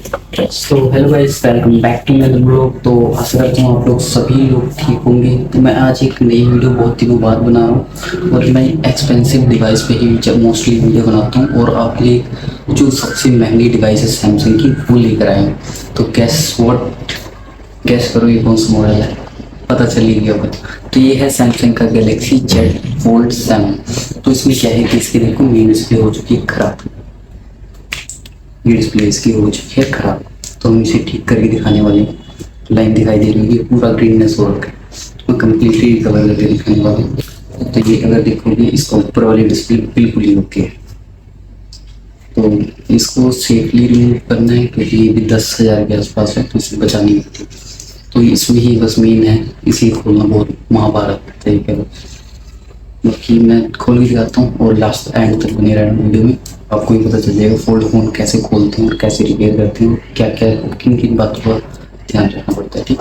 So hello guys, welcome back to मेरे blog. तो आशा करता हूँ आप लोग सभी लोग ठीक होंगे। तो मैं आज एक नई वीडियो बहुत दिनों बाद बना रहा हूँ और मैं एक्सपेंसिव डिवाइस पे ही जब मोस्टली वीडियो बनाता हूँ और आपके लिए जो सबसे महंगी डिवाइस है सैमसंग की वो लेकर आया हूँ। तो गैस करो ये कौन सा मॉडल है, पता चल ही गया होगा। तो ये है सैमसंग का गैलेक्सी जेड फोल्ड 7। तो इसमें क्या है कि इसकी देखो मेन डिस्प्ले हो चुकी है खराब, ये डिस्प्ले इसकी हो चुकी है खराब। तो हम इसे ठीक करके दिखाने वाले हैं। लाइन दिखाई दे रही है, पूरा ग्रीननेस हो रखा है, तो मैं कम्प्लीटली रिकवर करके दिखाने वाला हूँ। तो ये अगर देखोगे इसका ऊपर वाली डिस्प्ले बिल्कुल ही ओके है। तो इसको सेफली रिमूव करना है क्योंकि ये भी 10,000 के आसपास है, तो इसे बचानी होती है। तो इसमें ही बस मेन है, इसे खोलना बहुत महाभारत तरीके का। बाकी मैं खोल के दिखाता हूँ और लास्ट एंड तक बने रहना वीडियो में, आपको भी पता चल जाएगा फोल्ड फोन कैसे खोलते हैं और कैसे रिपेयर करते हैं, क्या क्या किन किन बातों का ध्यान रखना पड़ता है। ठीक,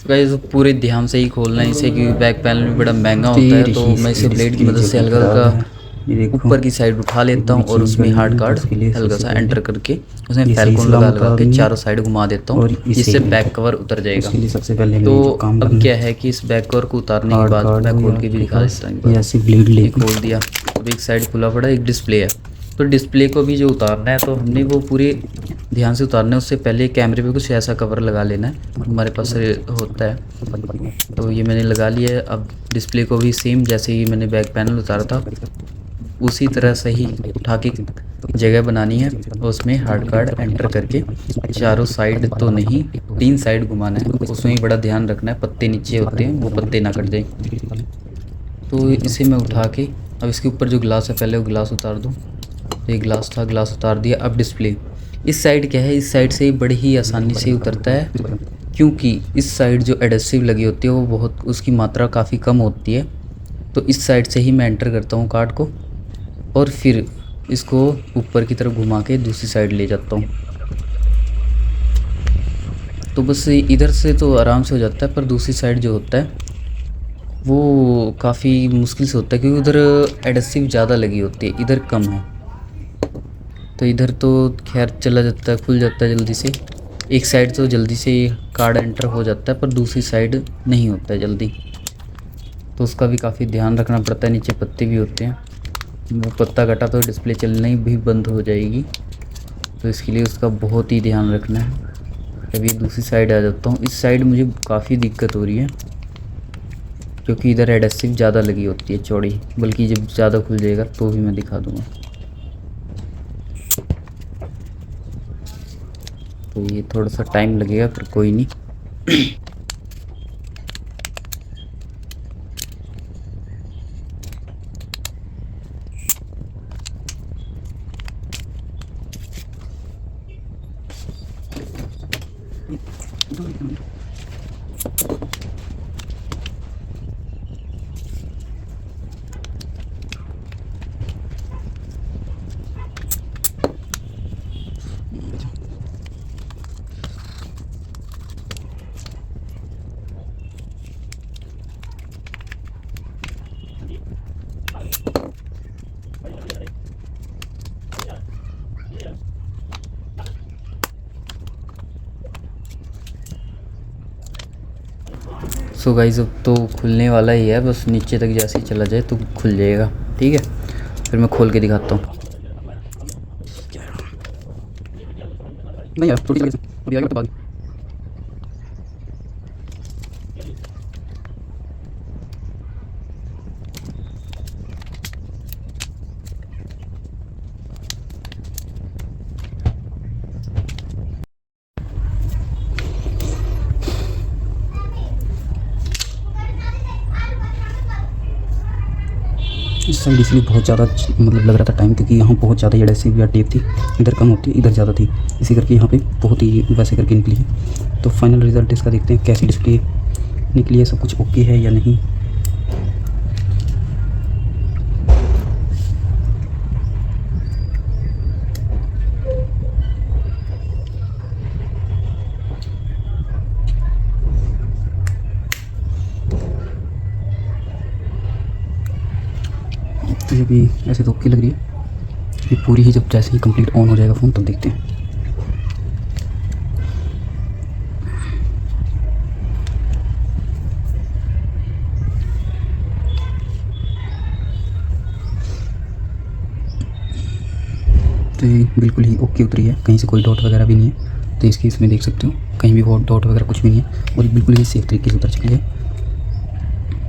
गाइस पूरे ध्यान से ही खोलना है इसे, क्योंकि बैक पैनल भी बड़ा महंगा होता है। तो मैं इसे ब्लेड की मदद से हल्का हल्का ऊपर की साइड उठा लेता हूँ और उसमें हार्ड कार्ड हल्का सा एंटर करके उसमें फैल्कन लगा लगा के चारों साइड घुमा देता हूँ, जिससे बैक कवर उतर जाएगा। तो अब क्या है कि इस बैक कवर को उतारने के बाद मैं खोल के भी दिखा देता हूँ। ये खोल दिया, अब एक साइड खुला पड़ा, एक डिस्प्ले है। तो डिस्प्ले को भी जो उतारना है तो हमने वो पूरे ध्यान से उतारना है। उससे पहले कैमरे पे कुछ ऐसा कवर लगा लेना है, हमारे पास होता है। तो ये मैंने लगा लिया है। अब डिस्प्ले को भी सेम जैसे ही मैंने बैक पैनल उतारा था उसी तरह से ही उठा के जगह बनानी है और उसमें हार्ड कार्ड एंटर करके चारों साइड तो नहीं, 3 साइड घुमाना है। उसमें ही बड़ा ध्यान रखना है, पत्ते नीचे होते हैं वो पत्ते ना कट जाए। तो इसे मैं उठा के अब इसके ऊपर जो ग्लास है पहले वो ग्लास उतार दूँ। तो ये ग्लास था, ग्लास उतार दिया। अब डिस्प्ले इस साइड क्या है, इस साइड से बड़ी ही आसानी से उतरता है, क्योंकि इस साइड जो एडेसिव लगी होती है वो बहुत, उसकी मात्रा काफ़ी कम होती है। तो इस साइड से ही मैं एंटर करता हूँ कार्ड को और फिर इसको ऊपर की तरफ घुमा के दूसरी साइड ले जाता हूँ। तो बस इधर से तो आराम से हो जाता है, पर दूसरी साइड जो होता है वो काफ़ी मुश्किल से होता है, क्योंकि उधर एडेसिव ज़्यादा लगी होती है, इधर कम है। तो इधर तो खैर चला जाता है, खुल जाता है जल्दी से। एक साइड तो जल्दी से कार्ड एंटर हो जाता है, पर दूसरी साइड नहीं होता है जल्दी। तो उसका भी काफ़ी ध्यान रखना पड़ता है। नीचे पत्ते भी होते हैं, वो पत्ता कटा तो डिस्प्ले चलना ही भी बंद हो जाएगी। तो इसके लिए उसका बहुत ही ध्यान रखना है। अभी दूसरी साइड आ जाता हूँ। इस साइड मुझे काफ़ी दिक्कत हो रही है, क्योंकि इधर एडेसिव ज़्यादा लगी होती है चौड़ी। बल्कि जब ज़्यादा खुल जाएगा तो भी मैं दिखा दूँगा। तो ये थोड़ा सा टाइम लगेगा, पर कोई नहीं। सो गाइस अब तो खुलने वाला ही है, बस नीचे तक जैसे ही चला जाए तो खुल जाएगा। ठीक है, फिर मैं खोल के दिखाता हूँ। नहीं यार, छोटी अभी आगे बाद। इस साइड इसलिए बहुत ज़्यादा मतलब लग रहा था टाइम, क्योंकि यहाँ बहुत ज़्यादा एडेसिव या टेप थी। इधर कम होती है, इधर ज़्यादा थी, इसी करके यहाँ पे बहुत ही वैसे करके निकली है। तो फाइनल रिजल्ट इसका देखते हैं, कैसी डिस्प्ले निकली है, सब कुछ ओके है या नहीं। मुझे भी ऐसे तो ओके लग रही है। ये पूरी ही जब जैसे ही कंप्लीट ऑन हो जाएगा फ़ोन तब देखते हैं। तो ये बिल्कुल ही ओके उतरी है, कहीं से कोई डॉट वगैरह भी नहीं है। तो इसकी इसमें देख सकते हो कहीं भी वो डॉट वगैरह कुछ भी नहीं है और बिल्कुल ही सेफ तरीके से उतर चुकी है।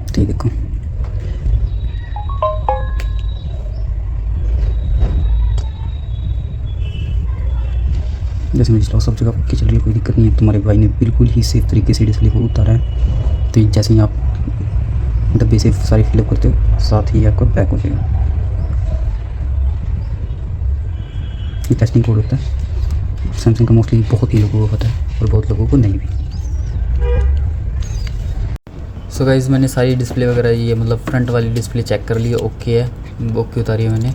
तो ये देखो जैसे मेरी सब जगह पक्की चल रही है, कोई दिक्कत नहीं है। तुम्हारे भाई ने बिल्कुल ही सेफ तरीके से डिस्प्ले को उतारा है। तो जैसे ही आप डब्बे से सारी फिलअप करते हो साथ ही आपका पैक हो जाएगा। ये टेस्टिंग कोड होता है, सैमसंग का मोस्टली बहुत ही लोगों को पता है और बहुत लोगों को नहीं भी। सो गाइज़ मैंने सारी डिस्प्ले वगैरह ये मतलब फ्रंट वाली डिस्प्ले चेक कर ली है, ओके है, ओके उतारी है मैंने।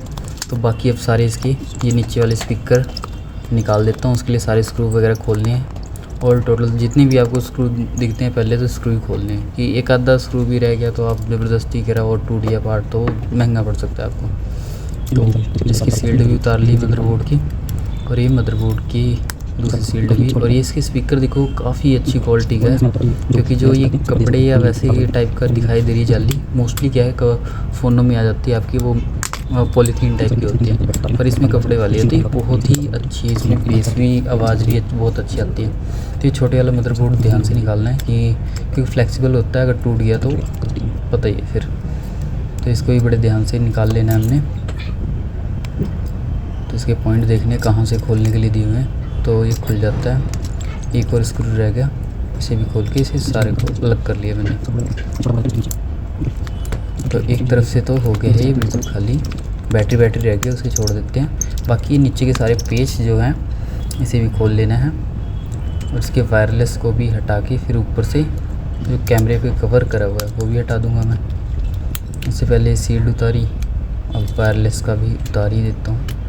तो बाकी अब सारे इसके ये नीचे वाले स्पीकर निकाल देता हूँ, उसके लिए सारे स्क्रू वगैरह खोलने हैं और टोटल जितने भी आपको स्क्रू दिखते हैं पहले तो स्क्रू ही खोलने हैं कि एक आधा स्क्रू भी रह गया तो आप ज़बरदस्ती करा और टूट गया पार्ट तो महंगा पड़ सकता है आपको। तो इसकी सील्ड भी उतार ली मदरबोर्ड की और ये मदरबोर्ड की दूसरी सील्ड भी। और ये इसके स्पीकर देखो काफ़ी अच्छी क्वालिटी का है, क्योंकि जो ये कपड़े या वैसे ये टाइप का दिखाई दे रही जाली मोस्टली क्या है फ़ोनों में आ जाती है आपकी वो पॉलीथीन टाइप की होती है, पर इसमें कपड़े वाली होती है, बहुत ही अच्छी है। इसमें बेस भी आवाज़ भी बहुत अच्छी आती है। तो ये छोटे वाला मदरबोर्ड ध्यान से निकालना है कि क्योंकि फ्लेक्सिबल होता है, अगर टूट गया तो पता ही है फिर। तो इसको भी बड़े ध्यान से निकाल लेना है हमने। तो इसके पॉइंट देखने कहाँ से खोलने के लिए दिए हुए हैं, तो ये खुल जाता है। एक और स्क्रू रह गया, इसे भी खोल के इसे सारे को अलग कर लिया मैंने। तो एक तरफ से तो हो गया है ये बिल्कुल खाली, बैटरी रह गई, उसे छोड़ देते हैं। बाकी नीचे के सारे पेच जो हैं इसे भी खोल लेना है और इसके वायरलेस को भी हटा के फिर ऊपर से जो कैमरे पे कवर करा हुआ है वो भी हटा दूंगा मैं। इससे पहले सील्ड उतारी, अब वायरलेस का भी उतार ही देता हूँ।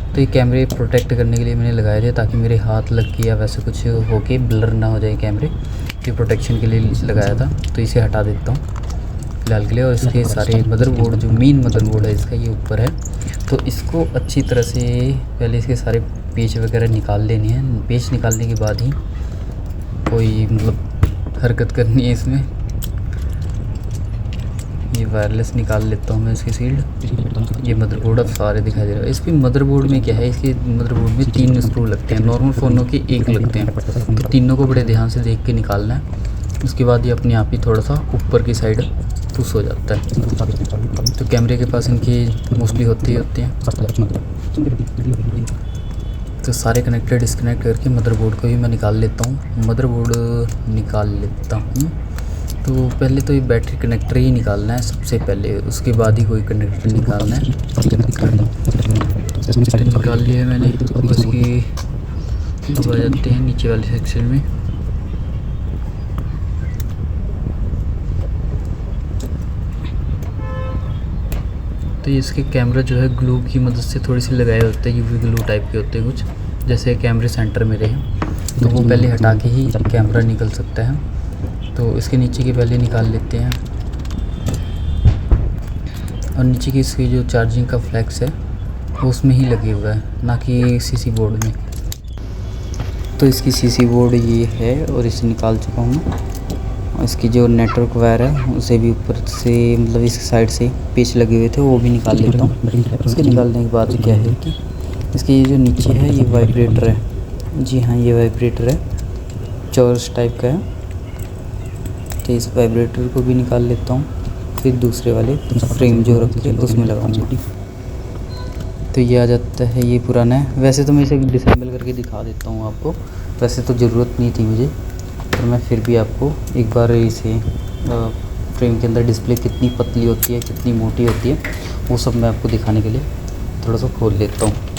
तो ये कैमरे प्रोटेक्ट करने के लिए मैंने लगाए थे ताकि मेरे हाथ लग के या वैसे कुछ हो के ब्लर ना हो जाए कैमरे, ये प्रोटेक्शन के लिए लगाया था। तो इसे हटा देता हूँ फिलहाल के लिए। और इसके सारे मदरबोर्ड जो मेन मदरबोर्ड है इसका ये ऊपर है, तो इसको अच्छी तरह से पहले इसके सारे पेच वगैरह निकाल लेने हैं। पेच निकालने के बाद ही कोई मतलब हरकत करनी है इसमें। ये वायरलेस निकाल लेता हूँ मैं इसकी सील्ड। ये मदरबोर्ड अब सारे दिखाई दे रहा है। इसके मदरबोर्ड में क्या है, इसके मदरबोर्ड में 3 स्क्रू लगते हैं, नॉर्मल फ़ोनों के 1 लगते हैं। तो तीनों को बड़े ध्यान से देख के निकालना है। उसके बाद ये अपने आप ही थोड़ा सा ऊपर की साइड पुश हो जाता है। तो कैमरे के पास इनके मोस्टली होते हैं। तो सारे कनेक्टेड डिस्कनेक्ट करके मदरबोर्ड को भी मैं निकाल लेता हूँ। मदरबोर्ड निकाल लेता हूँ। तो पहले तो ये बैटरी कनेक्टर ही निकालना है सबसे पहले, उसके बाद ही कोई कनेक्टर निकालना है। निकाल लिया मैंने। उसकी अब आ जाते हैं नीचे वाले सेक्शन में। तो इसके कैमरा जो है ग्लू की मदद से थोड़ी सी लगाए होते हैं, यूवी ग्लू टाइप के होते हैं कुछ, जैसे कैमरे सेंटर मेरे हैं, तो वो पहले हटा के ही कैमरा निकल सकता है। तो इसके नीचे के पहले निकाल लेते हैं। और नीचे की इसकी जो चार्जिंग का फ्लैक्स है वो उसमें ही लगे हुआ है, ना कि सीसी बोर्ड में। तो इसकी सीसी बोर्ड ये है और इसे निकाल चुका हूँ मैं। और इसकी जो नेटवर्क वायर है उसे भी ऊपर से मतलब इस साइड से पेच लगे हुए थे वो भी निकाल लेता हूँ। उसके निकालने के बाद क्या है कि इसके ये जो नीचे है ये वाइब्रेटर है। जी हाँ, ये वाइब्रेटर है, चॉरस टाइप का है। तो इस वाइब्रेटर को भी निकाल लेता हूँ, फिर दूसरे वाले फ्रेम जो रखते हैं उसमें लगाऊंगा। तो ये आ जाता है, ये पुराना है। वैसे तो मैं इसे डिसेंबल करके दिखा देता हूँ आपको, वैसे तो ज़रूरत नहीं थी मुझे, पर मैं फिर भी आपको एक बार इसे फ्रेम के अंदर डिस्प्ले कितनी पतली होती है कितनी मोटी होती है वो सब मैं आपको दिखाने के लिए थोड़ा सा खोल लेता हूँ।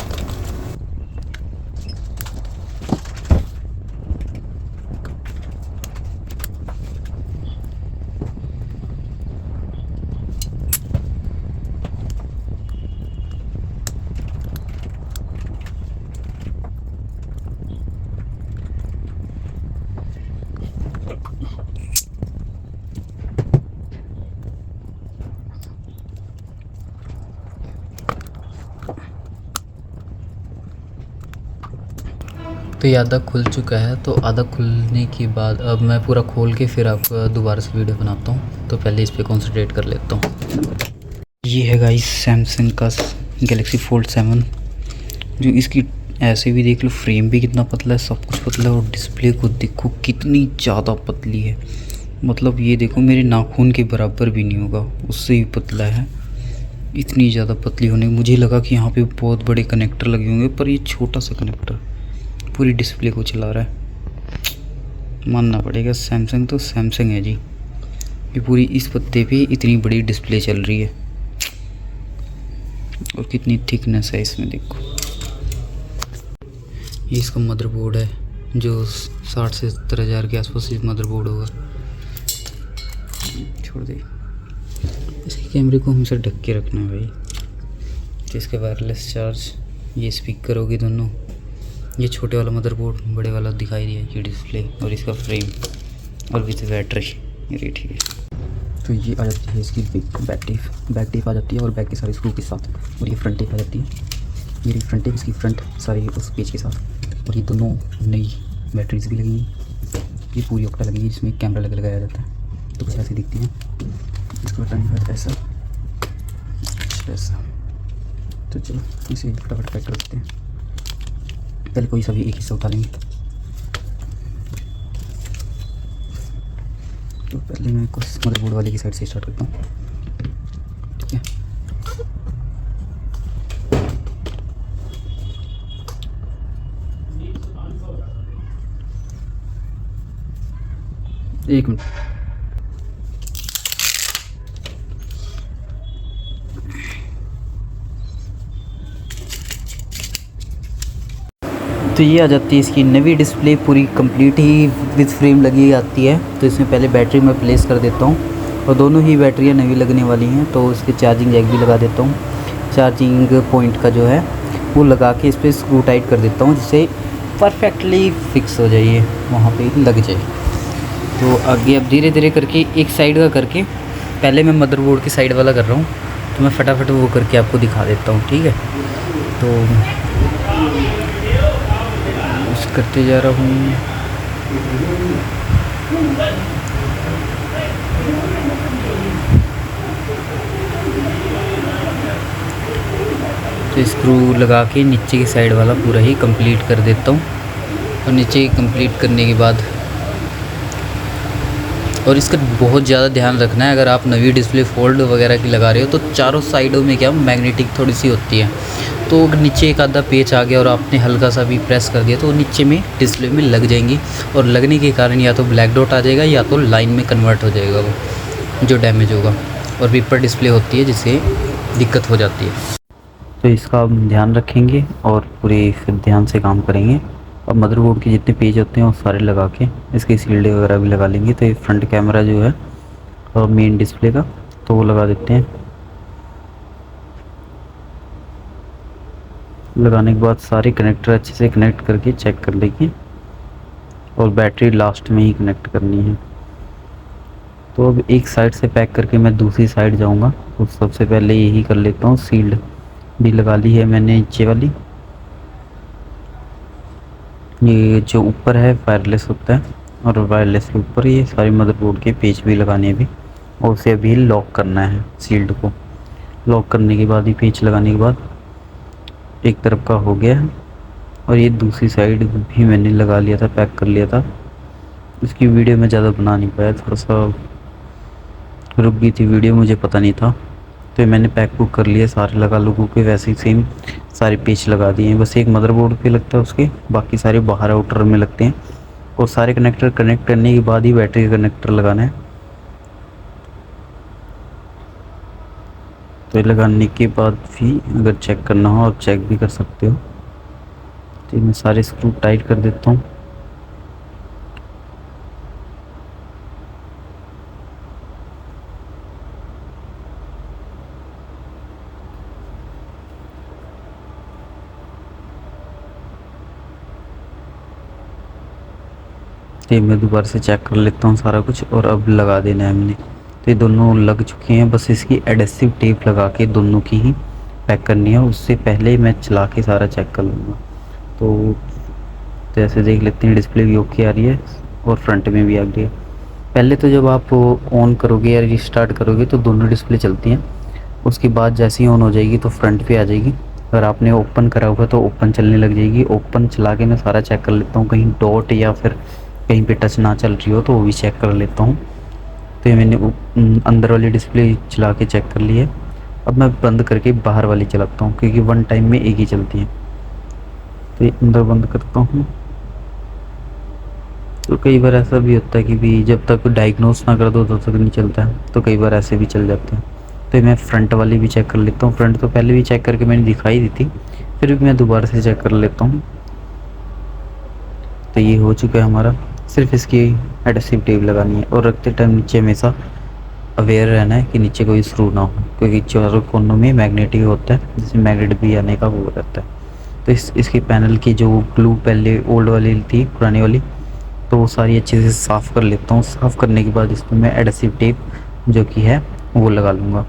तो ये आधा खुल चुका है, तो आधा खुलने के बाद अब मैं पूरा खोल के फिर आपको दोबारा से वीडियो बनाता हूँ। तो पहले इस पे कंसंट्रेट कर लेता हूँ। ये है गाइस सैमसंग का गैलेक्सी फोल्ड 7, जो इसकी ऐसे भी देख लो, फ्रेम भी कितना पतला है, सब कुछ पतला है, और डिस्प्ले को देखो कितनी ज़्यादा पतली है। मतलब ये देखो मेरे नाखून के बराबर भी नहीं होगा, उससे भी पतला है। इतनी ज़्यादा पतली होने मुझे लगा कि यहाँ पे बहुत बड़े कनेक्टर लगे होंगे, पर ये छोटा सा कनेक्टर पूरी डिस्प्ले को चला रहा है। मानना पड़ेगा, सैमसंग तो सैमसंग है जी। ये पूरी इस पत्ते पे इतनी बड़ी डिस्प्ले चल रही है, और कितनी थिकनेस है इसमें देखो। ये इसका मदरबोर्ड है, जो 60 से 70 हज़ार के आसपास ये मदरबोर्ड होगा। छोड़ दे, इसके कैमरे को हमसे ढक के रखना है भाई। तो इसका वायरलेस चार्ज, ये स्पीकर होगी दोनों, ये छोटे वाला मदरबोर्ड, बड़े वाला दिखाई दिया ये डिस्प्ले, और इसका फ्रेम और विद बैटरी, ये ठीक है। तो ये आ जाती है इसकी बैक टेप आ जाती है, और बैक के सारे स्क्रू के साथ, और ये फ्रंट टेप आ जाती है। ये फ्रंट टेप इसकी फ्रंट सारे उस पेज के साथ, और ये दोनों नई बैटरीज भी लगी हैं। ये पूरी ऑक्टा लगी है, जिसमें कैमरा लगाया जाता है, तो कुछ ऐसी दिखती है। इसको हटाने के बाद ऐसा ऐसा। तो चलो इसे फटाफट पैक कर देते हैं। पहले कोई सा भी एक हिस्सा उठा लेंगे। तो पहले मैं कुछ मदरबोर्ड वाले की साइड से स्टार्ट करता हूँ, ठीक है। एक मिनट, तो ये आ जाती है इसकी नवी डिस्प्ले, पूरी कंप्लीट ही विद फ्रेम लगी आती है। तो इसमें पहले बैटरी मैं प्लेस कर देता हूँ, और दोनों ही बैटरियाँ नवी लगने वाली हैं। तो इसके चार्जिंग जैक भी लगा देता हूँ, चार्जिंग पॉइंट का जो है वो लगा के इस पर स्क्रू टाइट कर देता हूँ, जिससे परफेक्टली फिक्स हो जाइए, वहाँ पे लग जाए। तो आगे अब धीरे धीरे करके एक साइड का करके, पहले मैं मदरबोर्ड की साइड वाला कर रहा हूँ, तो मैं फटाफट वो करके आपको दिखा देता हूँ, ठीक है। तो करते जा रहा हूँ। तो स्क्रू लगा के नीचे की साइड वाला पूरा ही कंप्लीट कर देता हूँ, और नीचे कंप्लीट करने के बाद, और इसका बहुत ज़्यादा ध्यान रखना है, अगर आप नवी डिस्प्ले फोल्ड वगैरह की लगा रहे हो, तो चारों साइडों में क्या मैग्नेटिक थोड़ी सी होती है। तो अगर नीचे एक आधा पेच आ गया और आपने हल्का सा भी प्रेस कर दिया, तो नीचे में डिस्प्ले में लग जाएंगी, और लगने के कारण या तो ब्लैक डॉट आ जाएगा, या तो लाइन में कन्वर्ट हो जाएगा वो, जो डैमेज होगा। और पेपर डिस्प्ले होती है, जिससे दिक्कत हो जाती है। तो इसका हम ध्यान रखेंगे और पूरे फिर ध्यान से काम करेंगे। अब मदरबोर्ड के जितने पेज होते हैं वो सारे लगा के इसके शील्ड वगैरह भी लगा लेंगे। तो ये फ्रंट कैमरा जो है और मेन डिस्प्ले का, तो वो लगा देते हैं। लगाने के बाद सारे कनेक्टर अच्छे से कनेक्ट करके चेक कर लेंगे, और बैटरी लास्ट में ही कनेक्ट करनी है। तो अब एक साइड से पैक करके मैं दूसरी साइड जाऊंगा। तो सबसे पहले यही कर लेता हूँ, शील्ड भी लगा ली है मैंने नीचे वाली। ये जो ऊपर है वायरलेस होता है, और वायरलेस के ऊपर ये सारे मदरबोर्ड के पेज भी लगाने हैं अभी, और उसे अभी लॉक करना है। शील्ड को लॉक करने के बाद ही पेच लगाने के बाद एक तरफ का हो गया है, और ये दूसरी साइड भी मैंने लगा लिया था, पैक कर लिया था। इसकी वीडियो मैं ज़्यादा बना नहीं पाया, थोड़ा सा रुक गई थी वीडियो, मुझे पता नहीं था। तो मैंने पैक बुक कर लिया सारे, लगा लोगों के वैसे ही सेम सारे पेच लगा दिए हैं। बस एक मदरबोर्ड पे लगता है उसके, बाकी सारे बाहर आउटर में लगते हैं। और सारे कनेक्टर कनेक्ट करने के बाद ही बैटरी का कनेक्टर लगाना है। तो लगाने के बाद भी अगर चेक करना हो आप चेक भी कर सकते हो। तो मैं सारे स्क्रू टाइट कर देता हूँ। तो मैं दोबारा से चेक कर लेता हूँ सारा कुछ, और अब लगा देना है हमने। तो ये दोनों लग चुके हैं, बस इसकी एडेसिव टेप लगा के दोनों की ही पैक करनी है। उससे पहले मैं चला के सारा चेक कर लूँगा। तो तो ऐसे देख लेते हैं डिस्प्ले भी ओके आ रही है और फ्रंट में भी आ रही है। पहले तो जब आप ऑन करोगे या रिस्टार्ट करोगे तो दोनों डिस्प्ले चलती हैं, उसके बाद जैसे ही ऑन हो जाएगी तो फ्रंट पे आ जाएगी। अगर आपने ओपन करा होगा तो ओपन चलने लग जाएगी। ओपन चला के मैं सारा चेक कर लेता हूँ, कहीं डॉट या फिर कहीं पे टच ना चल रही हो तो वो भी चेक कर लेता हूँ। तो ये मैंने अंदर वाली डिस्प्ले चला के चेक कर ली है। अब मैं बंद करके बाहर वाली चलाता हूँ, क्योंकि वन टाइम में एक ही चलती है। तो ये अंदर बंद करता हूँ। तो कई बार ऐसा भी होता है कि भी जब तक डायग्नोस ना कर दो तब तक नहीं चलता है, तो कई बार ऐसे भी चल जाते हैं। तो मैं फ्रंट वाली भी चेक कर लेता हूँ। फ्रंट तो पहले भी चेक करके मैंने दिखाई दी थी, फिर भी मैं दोबारा से चेक कर लेता हूँ। तो ये हो चुका है हमारा। सिर्फ इसकी एडहेसिव टेप लगानी है और रखते टाइम नीचे हमेशा अवेयर रहना है कि नीचे कोई स्क्रू ना हो, क्योंकि चारों कोनों में मैग्नेटिक होता है, जिसमें मैग्नेट भी आने का वो रहता है। तो इसकी पैनल की जो ग्लू पहले ओल्ड वाली थी, पुरानी वाली, तो वो सारी अच्छे से साफ़ कर लेता हूँ। साफ़ करने के बाद इसमें मैं एडहेसिव टेप जो कि है वो लगा लूँगा।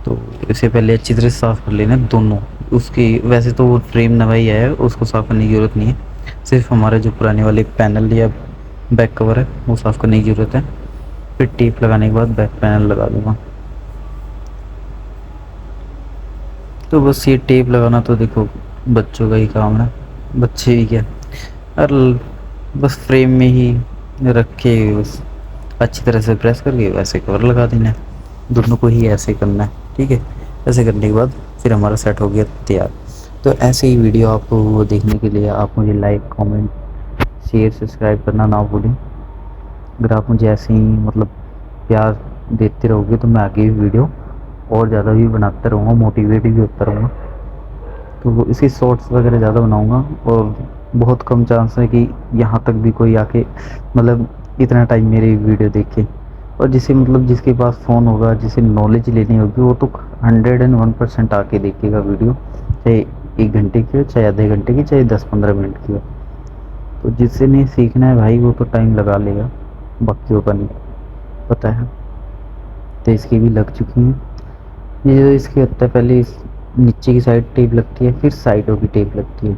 तो इसे पहले अच्छी तरह साफ़ कर लेना दोनों। उसकी वैसे तो वो फ्रेम नवा ही है, उसको साफ़ करने की ज़रूरत नहीं है। सिर्फ हमारे जो पुराने वाले पैनल या बैक कवर है वो साफ़ करने की ज़रूरत है। फिर टेप लगाने के बाद बैक पैनल लगा दूँगा। तो बस ये टेप लगाना तो देखो बच्चों का ही काम है, बच्चे भी क्या, और बस फ्रेम में ही रख के बस अच्छी तरह से प्रेस करके वैसे कवर लगा देना है। दोनों को ही ऐसे करना है, ठीक है। ऐसे करने के बाद फिर हमारा सेट हो गया तैयार। तो ऐसे ही वीडियो आपको देखने के लिए आप मुझे लाइक, कमेंट, शेयर, सब्सक्राइब करना ना भूलें। अगर आप मुझे ऐसे ही मतलब प्यार देते रहोगे तो मैं आगे भी वीडियो और ज़्यादा भी बनाता रहूँगा, मोटिवेट भी होता रहूँगा। तो इसकी शॉर्ट्स वगैरह ज़्यादा बनाऊँगा और बहुत कम चांस है कि यहाँ तक भी कोई आके मतलब इतना टाइम मेरी वीडियो देखे। और जिसे मतलब जिसके पास फ़ोन होगा, जिसे नॉलेज लेनी होगी, वो तो 101% आके देखेगा वीडियो, चाहे 1 घंटे की हो, चाहे आधे घंटे की, चाहे 10-15 मिनट की हो। तो जिससे नहीं सीखना है भाई वो तो टाइम लगा लेगा, बाकियों का नहीं पता है। तो इसकी भी लग चुकी हैं। ये जो इसकी होता है पहले इस नीचे की साइड टेप लगती है, फिर साइडों की टेप लगती है।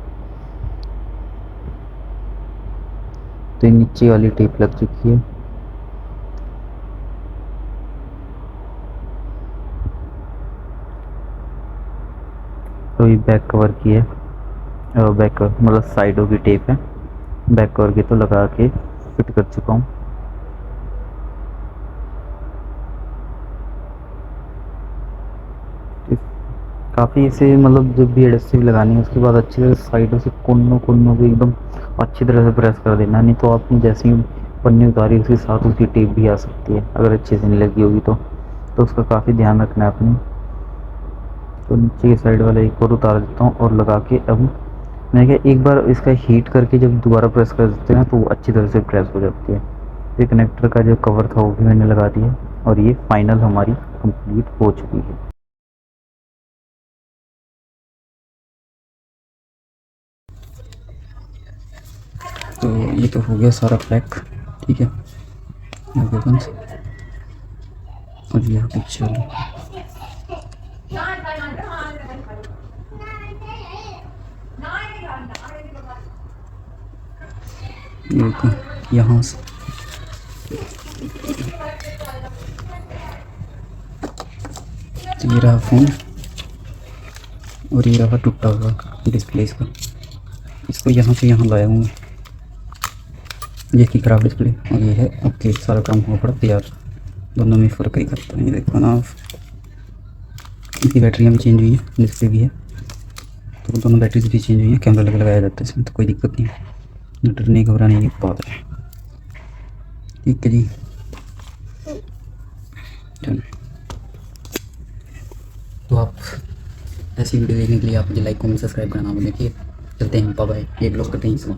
तो ये नीचे वाली टेप लग चुकी है। तो ये बैक कवर की है, और बैक कवर मतलब साइडों की टेप है। बैक कवर की तो लगा के फिट कर चुका हूँ। काफ़ी इसे मतलब जब भी एडहेसिव लगानी है उसके बाद अच्छी तरह साइडों से कोनों को एकदम अच्छी तरह से प्रेस कर देना, नहीं तो आपने जैसे ही पन्नी उतारी उसके साथ उसकी टेप भी आ सकती है अगर अच्छे से नहीं लगी होगी तो उसका काफ़ी ध्यान रखना है आपने। तो नीचे की साइड वाला एक और उतार देता हूँ और लगा के अब मैंने कहा एक बार इसका हीट करके जब दोबारा प्रेस कर देते हैं ना तो वो अच्छी तरह से प्रेस हो जाती है। ये कनेक्टर का जो कवर था वो भी मैंने लगा दिया और ये फाइनल हमारी कंप्लीट हो चुकी है। तो ये तो हो गया सारा पैक, ठीक है। और यहाँ पे चलो देखो यहाँ से तो ये रहा फ़ोन और ये रहा टूटा हुआ डिस्प्ले इसका। इसको यहाँ से यहाँ लाया हूँ, ये की खराब डिस्प्ले और ये है ओके। सारा काम हो पड़ा तैयार। दोनों में फ़र्क ही करता है। ये देखो ना, इसकी बैटरियाँ भी चेंज हुई है, डिस्प्ले भी है, तो दोनों बैटरीज भी चेंज हुई है। कैमरा लगाया जाता है इसमें, तो कोई दिक्कत नहीं है। डरने घबराने की बात है, ठीक है जी। तो आप ऐसी वीडियो देखने के लिए आप मुझे लाइक, कमेंट, सब्सक्राइब करना भूलें। चलते हैं, बाय बाय। ये ब्लॉग करते हैं इसमें।